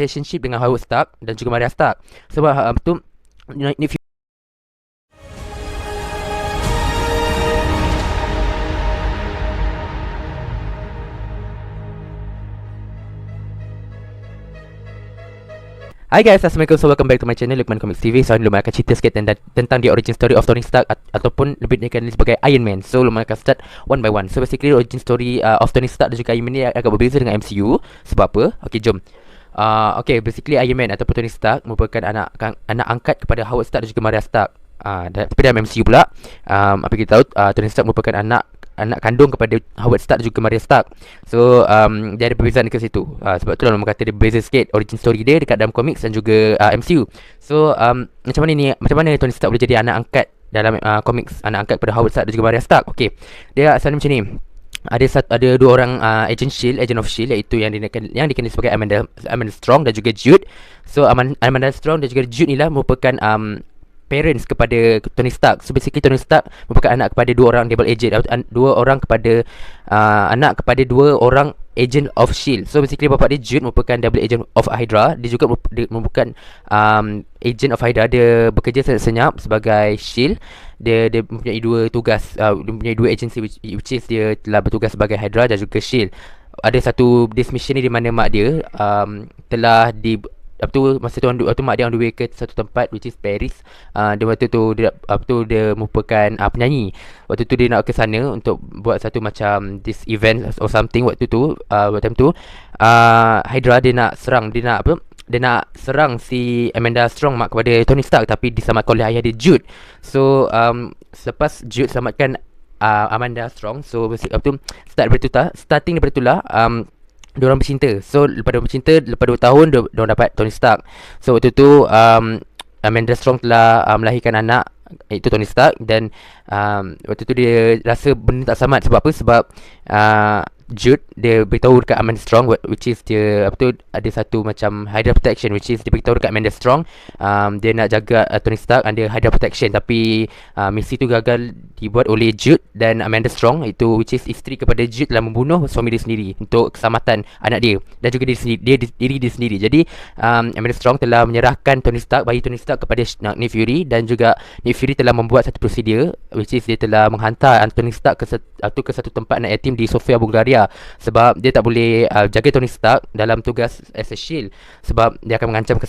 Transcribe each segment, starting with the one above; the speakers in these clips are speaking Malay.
relationship dengan Howard Stark dan juga Maria Stark. Sebab tu Nick Fury. Hi guys, Assalamualaikum. So welcome back to my channel Lukman Comics TV. So Lukman akan cerita sikit tentang the origin story of Tony Stark ataupun lebih dikenali sebagai Iron Man. So Lukman akan start one by one. So basically origin story of Tony Stark dan juga Iron Man ni agak berbeza dengan MCU. Sebab apa? Okay, jom. Okay, basically Iron Man ataupun Tony Stark merupakan anak angkat kepada Howard Stark dan juga Maria Stark. Tapi dalam MCU pula, apa kita tahu, Tony Stark merupakan anak kandung kepada Howard Stark dan juga Maria Stark. So dia ada perbezaan dekat situ. Sebab tu lah nama kata dia berbeza sikit origin story dia dekat dalam comics dan juga MCU. So macam mana Tony Stark boleh jadi anak angkat dalam comics, anak angkat kepada Howard Stark dan juga Maria Stark. Okay, dia asalnya macam ni. Ada dua orang agent of Shield, iaitu yang dikenali sebagai Amanda Strong dan juga Jude. So Amanda Strong dan juga Jude ni lah merupakan parents kepada Tony Stark. So basically Tony Stark merupakan anak kepada dua orang double agent, anak kepada dua orang agent of Shield. So basically bapa dia Jude merupakan double agent of Hydra. Dia juga merupakan agent of Hydra. Dia bekerja senyap sebagai Shield. Dia mempunyai dua tugas, dia mempunyai dua agency which is dia telah bertugas sebagai Hydra dan juga Shield. Ada satu mission ni di mana mak dia telah masa tu mak dia on the way ke satu tempat which is Paris. Dia waktu tu dia merupakan penyanyi. Waktu tu dia nak ke sana untuk buat satu macam this event or something. Waktu tu Hydra dia nak serang si Amanda Strong, mak kepada Tony Stark, tapi diselamatkan oleh ayah dia Jude. So selepas Jude selamatkan Amanda Strong, so starting daripada tu lah diorang bercinta. So lepas 2 tahun diorang dapat Tony Stark. So waktu tu Amanda Strong telah melahirkan anak, iaitu Tony Stark. Dan waktu tu dia rasa benda tak selamat. Sebab apa? Sebab Jude dia beritahu dekat Amanda Strong, which is dia ada satu macam Hydra protection, which is dia beritahu dekat Amanda Strong dia nak jaga Tony Stark under Hydra protection. Tapi misi tu gagal dibuat oleh Jude dan Amanda Strong, itu which is isteri kepada Jude, telah membunuh suami dia sendiri untuk keselamatan anak dia dan juga diri dia sendiri. Jadi Amanda Strong telah menyerahkan bayi Tony Stark kepada Nick Fury, dan juga Nick Fury telah membuat satu prosedur, which is dia telah menghantar Tony Stark ke satu tempat anak yatim di Sofia, Bulgaria. Sebab dia tak boleh jaga Tony Stark dalam tugas as a shield, sebab dia akan mengancam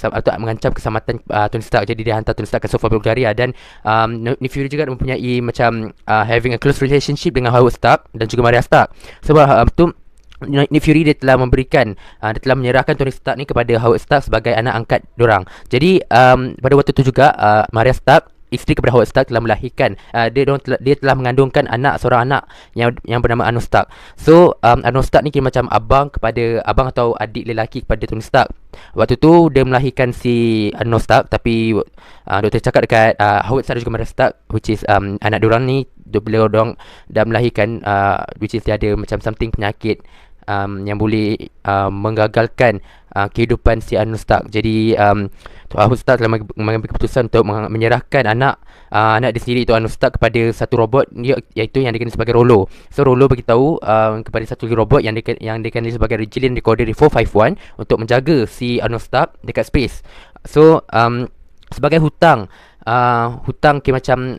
keselamatan Tony Stark. Jadi dia hantar Tony Stark ke Sofia, Bulgaria. Dan Nick Fury juga mempunyai macam having a close relationship dengan Howard Stark dan juga Maria Stark. Sebab Nick Fury dia telah menyerahkan Tony Stark ni kepada Howard Stark sebagai anak angkat dorang. Jadi pada waktu tu juga Maria Stark, isteri kepada Howard Stark, telah melahirkan dia telah mengandungkan seorang anak yang bernama Arno Stark. So Arno Stark ni kira macam abang atau adik lelaki kepada Tony Stark. Waktu tu dia melahirkan si Arno Stark, tapi doktor cakap dekat Howard Stark dan juga Maria Stark, which is anak diorang ni, bila diorang dah melahirkan, which is dia ada macam something penyakit yang boleh menggagalkan kehidupan si Arno Stark. Jadi Howard Stark telah mengambil keputusan untuk menyerahkan anak dia sendiri, itu Arno Stark, kepada satu robot iaitu yang dikenali sebagai Rollo. So Rollo beritahu kepada satu robot yang dikenali sebagai Resilient Recorder 451 untuk menjaga si Arno Stark dekat space. So sebagai hutang kira macam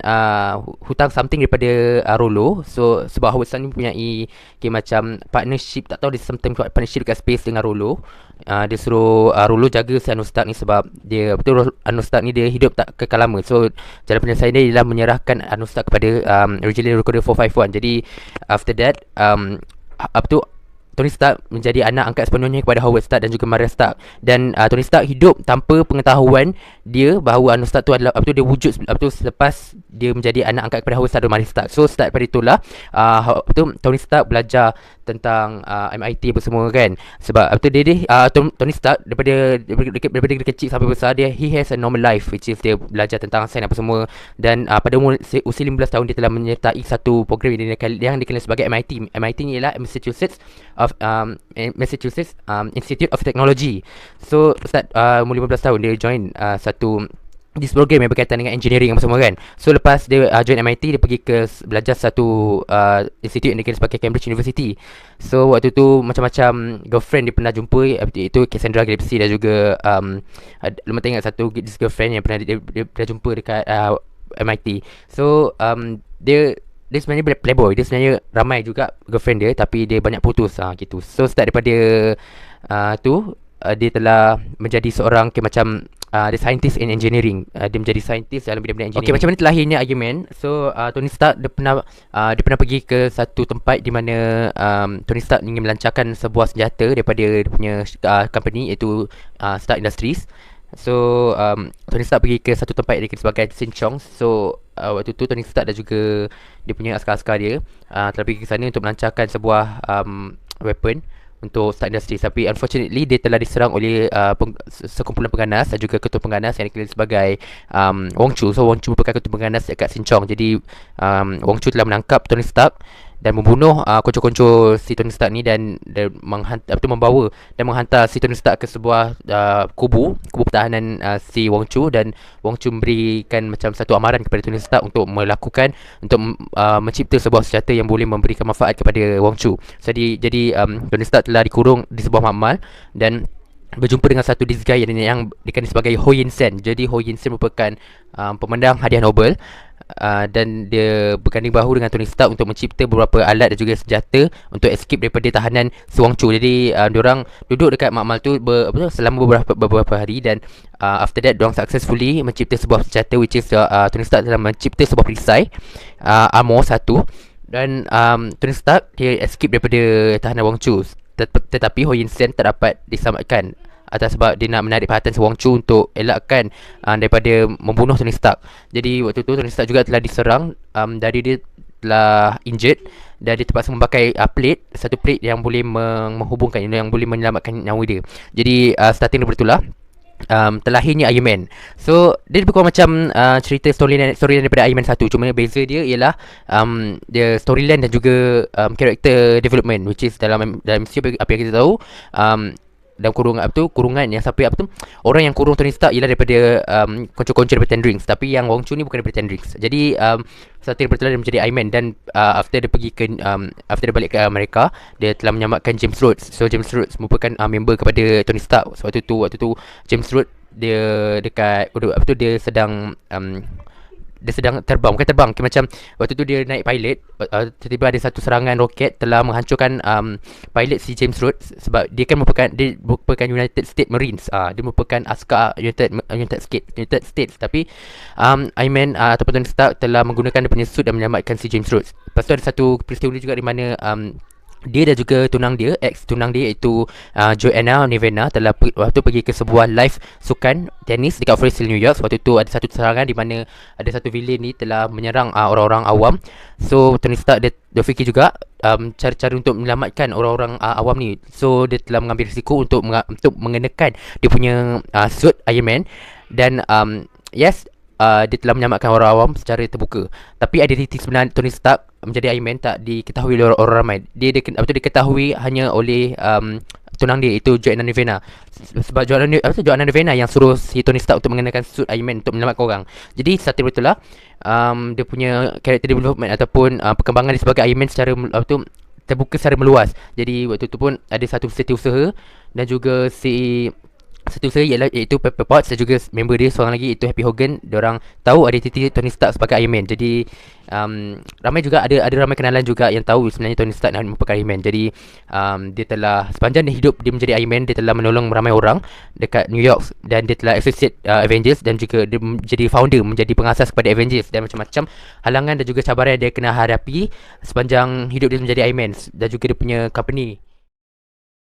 hutang something daripada Rollo. So sebab Howard Stark ni mempunyai kira macam partnership, tak tahu dia something partnership dekat space dengan Rollo. Dia suruh Rollo jaga si Arno Stark ni, sebab dia Arno Stark ni dia hidup tak kekal lama. So jalan penyelesaian dia ialah menyerahkan Arno Stark kepada Resilient Recorder 451. Jadi after that Tony Stark menjadi anak angkat sepenuhnya kepada Howard Stark dan juga Maria Stark. Dan Tony Stark hidup tanpa pengetahuan dia bahawa Arno Stark tu adalah dia wujud selepas dia menjadi anak angkat kepada Howard Stark dan Maria Stark. So start daripada itulah Tony Stark belajar tentang MIT apa semua kan. Sebab Tony Stark daripada dia kecil sampai besar, he has a normal life, which is dia belajar tentang sains apa semua. Dan pada usia 15 tahun dia telah menyertai satu program yang dikenali sebagai MIT. MIT ni ialah Massachusetts Institute of Technology. So start umur 15 tahun dia join satu this program yang berkaitan dengan engineering apa semua kan. So lepas dia join MIT, dia pergi ke belajar satu institute yang dikenal sebagai Cambridge University. So waktu tu macam-macam girlfriend dia pernah jumpa, itu Cassandra Gillespie, dan juga lu mesti ingat satu this girlfriend yang pernah dia pernah jumpa dekat MIT. So dia sebenarnya playboy. Dia sebenarnya ramai juga girlfriend dia, tapi dia banyak putus gitu. So start daripada dia telah menjadi seorang macam dia scientist in engineering. Dia menjadi scientist dalam bidang engineering. Okay, macam mana terlahirnya Iron Man. So Tony Stark dia pernah pergi ke satu tempat di mana Tony Stark ingin melancarkan sebuah senjata daripada dia punya company, iaitu Stark Industries. So Tony Stark pergi ke satu tempat yang dikenal sebagai Sinchong. So waktu tu Tony Stark dan juga dia punya askar-askar dia telah pergi ke sana untuk melancarkan sebuah weapon untuk Stark Industries. Tapi unfortunately dia telah diserang oleh sekumpulan pengganas dan juga ketua pengganas yang dikenal sebagai Wong Chu. So Wong Chu merupakan ketua pengganas dekat Sinchong. Jadi Wong Chu telah menangkap Tony Stark dan membunuh konco-konco si Tony Stark ni, dan membawa dan menghantar si Tony Stark ke sebuah kubu pertahanan si Wong Chu. Dan Wong Chu memberikan macam satu amaran kepada Tony Stark untuk mencipta sebuah senjata yang boleh memberikan manfaat kepada Wong Chu. Jadi Tony Stark telah dikurung di sebuah makmal dan berjumpa dengan satu this guy yang dikenal sebagai Ho Yin Sen. Jadi Ho Yin Sen merupakan pemandang hadiah Nobel, dan dia berganding bahu dengan Tony Stark untuk mencipta beberapa alat dan juga senjata untuk escape daripada tahanan si Wong Chu. Jadi diorang duduk dekat makmal tu selama beberapa hari, dan after that diorang successfully mencipta sebuah senjata, which is Tony Stark telah mencipta sebuah perisai armor satu, dan Tony Stark dia escape daripada tahanan Wong Chu. Tetapi Ho Yin Sen tak dapat diselamatkan atas sebab dia nak menarik perhatian si Wong Chu untuk elakkan daripada membunuh Tony Stark. Jadi waktu tu Tony Stark juga telah diserang, dari dia telah injured, dan dia terpaksa memakai satu plate yang boleh menghubungkan, yang boleh menyelamatkan nyawa dia. Jadi starting daripada itulah terlahirnya Iron Man. So dia lebih kurang macam cerita storyline daripada Iron Man 1. Cuma beza dia ialah dia storyline dan juga character development, which is dalam MCU apa yang kita tahu, dalam kurungan yang sampai orang yang kurung Tony Stark ialah daripada konco-konco daripada Ten Rings. Tapi yang Wong Chu ni bukan daripada Ten Rings. Jadi satu daripada dia menjadi Iron Man. Dan after dia balik ke Amerika, dia telah menyelamatkan James Rhodes. So James Rhodes merupakan member kepada Tony Stark. So, waktu tu James Rhodes dia dekat dia sedang terbang. Bukan terbang, macam waktu tu dia naik pilot, tiba-tiba ada satu serangan roket telah menghancurkan pilot si James Rhodes. Sebab dia merupakan United States Marines. Dia merupakan askar United States. Tapi Iron Man ataupun Tony Stark telah menggunakan dia punya suit dan menyelamatkan si James Rhodes. Lepas tu ada satu peristiwa juga di mana dia dan juga ex tunang dia iaitu Joanna Nivena telah waktu pergi ke sebuah live sukan tenis dekat Forest Hill, New York. Waktu tu ada satu serangan di mana ada satu villain ni telah menyerang orang-orang awam. So Tony Stark dia fikir juga cara-cara untuk menyelamatkan orang-orang awam ni. So dia telah mengambil risiko untuk mengenakan dia punya suit Iron Man. Dan dia telah menyelamatkan orang awam secara terbuka. Tapi identiti sebenar Tony Stark menjadi Iron Man tak diketahui oleh orang ramai. Dia diketahui hanya oleh tunang dia, itu Joanna Nivena. Sebab Joanna Nivena yang suruh si Tony Stark untuk mengenakan suit Iron Man untuk menyelamatkan orang. Jadi satu betul lah dia punya character development ataupun perkembangan dia sebagai Iron Man secara terbuka secara meluas. Jadi waktu tu pun ada satu setiausaha dan juga satu saya iaitu Pepper Potts dan juga member dia seorang lagi iaitu Happy Hogan. Diorang tahu identiti Tony Stark sebagai Iron Man. Jadi ramai juga ada ramai kenalan juga yang tahu sebenarnya Tony Stark merupakan Iron Man. Jadi dia telah sepanjang hidup dia menjadi Iron Man, dia telah menolong ramai orang dekat New York, dan dia telah associate Avengers, dan juga dia menjadi founder, menjadi pengasas kepada Avengers, dan macam-macam halangan dan juga cabaran yang dia kena hadapi sepanjang hidup dia menjadi Iron Man, dan juga dia punya company